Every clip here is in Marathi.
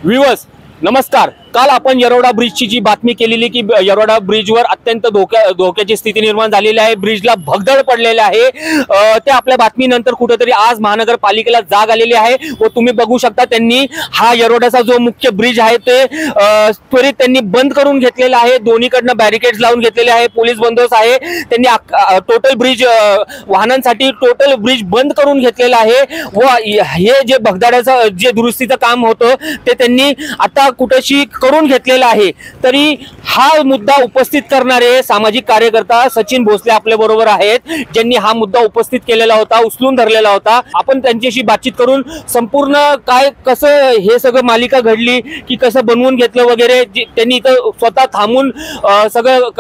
व्ह्यूअर्स नमस्कार। काल आपण येरवडा ब्रिजची जी बातमी केलेली की येरवडा ब्रिजवर अत्यंत धोक्याची स्थिती निर्माण झालेली आहे, ब्रिजला भगदड पडलेली आहे। ते आपल्या बातमीनंतर कुठेतरी आज महानगरपालिकेला जाग आलेली आहे व तुम्ही बघू शकता त्यांनी हा येरवड्याचा जो मुख्य ब्रिज आहे ते त्वरित त्यांनी बंद करून घेतलेला आहे। दोन्हीकडनं बॅरिकेड्स लावून घेतलेले आहे, पोलीस बंदोबस्त आहे। त्यांनी टोटल ब्रिज वाहनांसाठी टोटल ब्रिज बंद करून घेतलेला आहे व हे जे भगदाड्याचं जे दुरुस्तीचं काम होतं ते त्यांनी आता कुठेशी करून घेतलेला आहे। तरी हा मुद्दा उपस्थित करणारे सामाजिक कार्यकर्ता सचिन भोसले आपल्या बरोबर आहेत, ज्यांनी हा मुद्दा उपस्थित केलेला होता, उचलून धरलेला होता। आपण त्यांच्याशी बातचीत करून संपूर्ण काय कसं हे सगळं मालिका घडली की कसं बनवून घेतलं वगैरे त्यांनी इथं स्वतः थांबून सगळं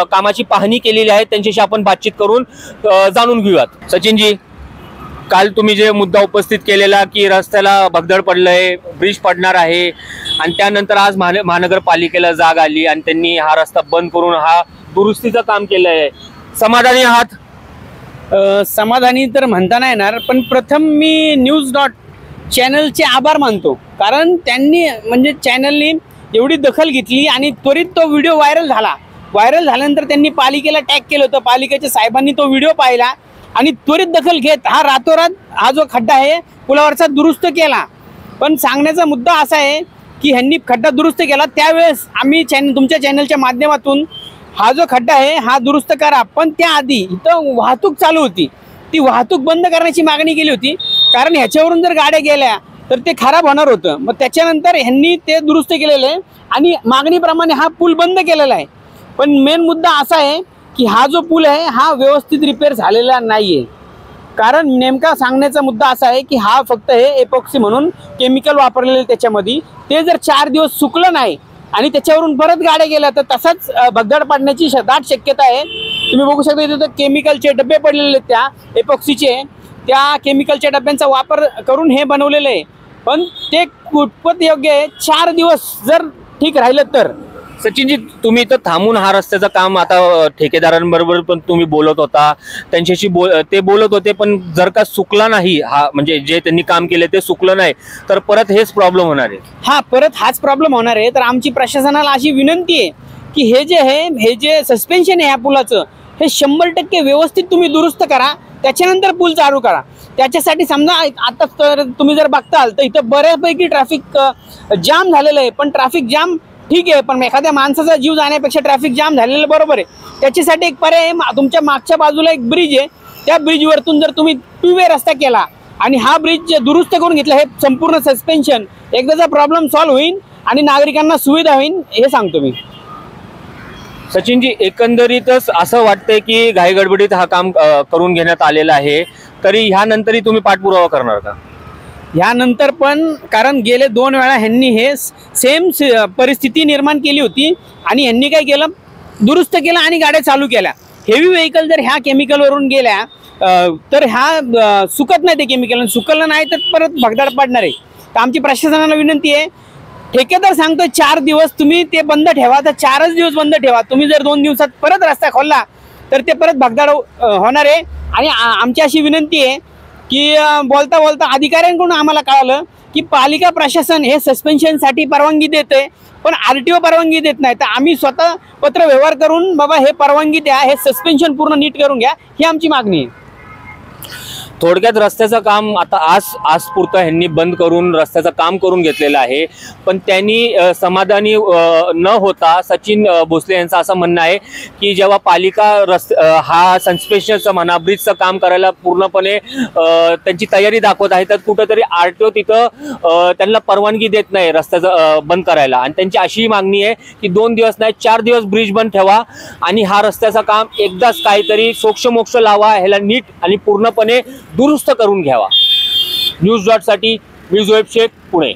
कामाची पाहणी केलेली आहे, त्यांच्याशी आपण बातचीत करून जाणून घेऊयात। सचिनजी, काल तुम्ही जे मुद्दा उपस्थित केलेला की रस्त्याला भगदड पडलंय, ब्रिज पडणार आहे आणि त्यानंतर आज महानगरपालिकेला जाग आली आणि त्यांनी हा रस्ता बंद करून हा दुरुस्तीचं काम केलंय, समाधानी आहात? समाधानी तर म्हणता नाही येणार, पण प्रथम मी न्यूज.चॅनलचे आभार मानतो, कारण त्यांनी म्हणजे चॅनलनी एवढी दखल घेतली आणि त्वरित तो व्हिडिओ व्हायरल झाला। व्हायरल झाल्यानंतर त्यांनी पालिकेला टॅग केलं होतं, पालिकेच्या साहेबांनी तो व्हिडिओ पाहिला आणि त्वरित दखल घेत हा रातोरात हा जो खड्डा आहे पुलावरचा दुरुस्त केला। पण सांगण्याचा मुद्दा असा आहे की ह्यांनी खड्डा दुरुस्त केला त्यावेळेस आम्ही तुमच्या चॅनलच्या माध्यमातून हा जो खड्डा आहे हा दुरुस्त करा, पण त्याआधी इथं वाहतूक चालू होती, ती वाहतूक बंद करण्याची मागणी केली होती, कारण ह्याच्यावरून जर गाड्या गेल्या तर ते खराब होणार होतं। मग त्याच्यानंतर ह्यांनी ते दुरुस्त केलेलं आहे आणि मागणीप्रमाणे हा पूल बंद केलेला आहे। पण मेन मुद्दा असा आहे की हा जो पूल आहे हा व्यवस्थित रिपेअर झालेला नाहीये, कारण नेमका सांगण्याचा मुद्दा असा आहे की हा फक्त हे एपॉक्सी म्हणून केमिकल वापरलेले त्याच्यामध्ये, ते जर 4 दिवस सुकलं नाही आणि त्याच्यावरून परत गाड्या गेल्या तर तसाच भगदड पडण्याची दाट शक्यता आहे। तुम्ही बघू शकता इथे केमिकलचे डबे पडलेले त्या एपॉक्सीचे, त्या केमिकलच्या डब्यांचा वापर करून हे बनवलेलं आहे, पण ते कुठपत योग्य आहे 4 दिवस जर ठीक राहिलं तर। सचिनजी, तुम्ही इथं थांबून हा रस्त्याचं काम आता ठेकेदारांबरोबर पण तुम्ही बोलत होता, त्यांच्याशी ते बोलत होते, पण जर का सुकला नाही हा म्हणजे जे त्यांनी काम केले ते सुकलं नाही तर परत हेच प्रॉब्लेम होणार आहे। हा, परत हाच प्रॉब्लेम होणार आहे। तर आमची प्रशासनाला अशी विनंती आहे की हे जे सस्पेन्शन आहे या पुलाचं हे 100% व्यवस्थित तुम्ही दुरुस्त करा, त्याच्यानंतर पूल चालू करा। त्याच्यासाठी समजा आता तर तुम्ही जर बघताल तर इथं बऱ्यापैकी ट्रॅफिक जाम झालेलं आहे, पण ट्रॅफिक जाम ठीक आहे, पण एखाद्या माणसाचा जीव जाण्यापेक्षा ट्रॅफिक जाम झालेलं बरोबर आहे। त्याच्यासाठी एक पर्याय तुमच्या मागच्या बाजूला एक ब्रिज आहे, त्या ब्रिजवरतून जर तुम्ही 2 वे रस्ता केला आणि हा ब्रिज दुरुस्त करून घेतला, हे संपूर्ण सस्पेन्शन एकदाचा प्रॉब्लेम सॉल्व्ह होईल आणि नागरिकांना सुविधा होईल, हे सांगतो मी। सचिनजी, एकंदरीतच असं वाटतंय की घाईगडबडीत हा काम करून घेण्यात आलेला आहे, तरी ह्यानंतरही तुम्ही पाठपुरावा करणार का? ह्यानंतर पण, कारण गेले 2 वेळा ह्यांनी हे सेम परिस्थिती निर्माण केली होती आणि ह्यांनी काय केलं, दुरुस्त केलं आणि गाड्या चालू केल्या। हेवी व्हेकल जर ह्या केमिकलवरून गेल्या तर ह्या सुकत नाही, ते केमिकल सुकलं नाही तर परत भगदाड पडणार आहे। तर आमची प्रशासनाला विनंती आहे, ठेकेदार सांगतो 4 दिवस तुम्ही ते बंद ठेवा, तर 4च दिवस बंद ठेवा। तुम्ही जर 2 दिवसात परत रस्ता खोलला तर ते परत भगदाड होणार आहे। आणि आमची अशी विनंती आहे की बोलता बोलता अधिकाऱ्यांकडून आम्हाला कळालं की पालिका प्रशासन हे सस्पेन्शनसाठी परवानगी देते, पण RTO परवानगी देत नाही। तर आम्ही स्वतः पत्र व्यवहार करून बाबा हे परवानगी द्या, हे सस्पेन्शन पूर्ण नीट करून घ्या, ही आमची मागणी आहे। थोडक्यात रस्त्याचं काम आता आज पुरतं ह्यांनी बंद करून रस्त्याचं काम करून घेतलेलं आहे, पण त्यांनी समाधानी न होता सचिन भोसले यांचं असं म्हणणं आहे की जेव्हा पालिका हा सस्पेन्शनचं म्हणा ब्रिजचं काम करायला पूर्णपणे त्यांची तयारी दाखवत आहे, तर कुठंतरी RTO तिथं त्यांना परवानगी देत नाही रस्त्याचं बंद करायला। आणि त्यांची अशी मागणी आहे की 2 दिवस नाही 4 दिवस ब्रिज बंद ठेवा आणि हा रस्त्याचं काम एकदाच काहीतरी सोक्ष लावा, ह्याला नीट आणि पूर्णपणे दुरुस्त करून घ्यावा। न्यूज.साठी मी जोएब शेख, पुणे।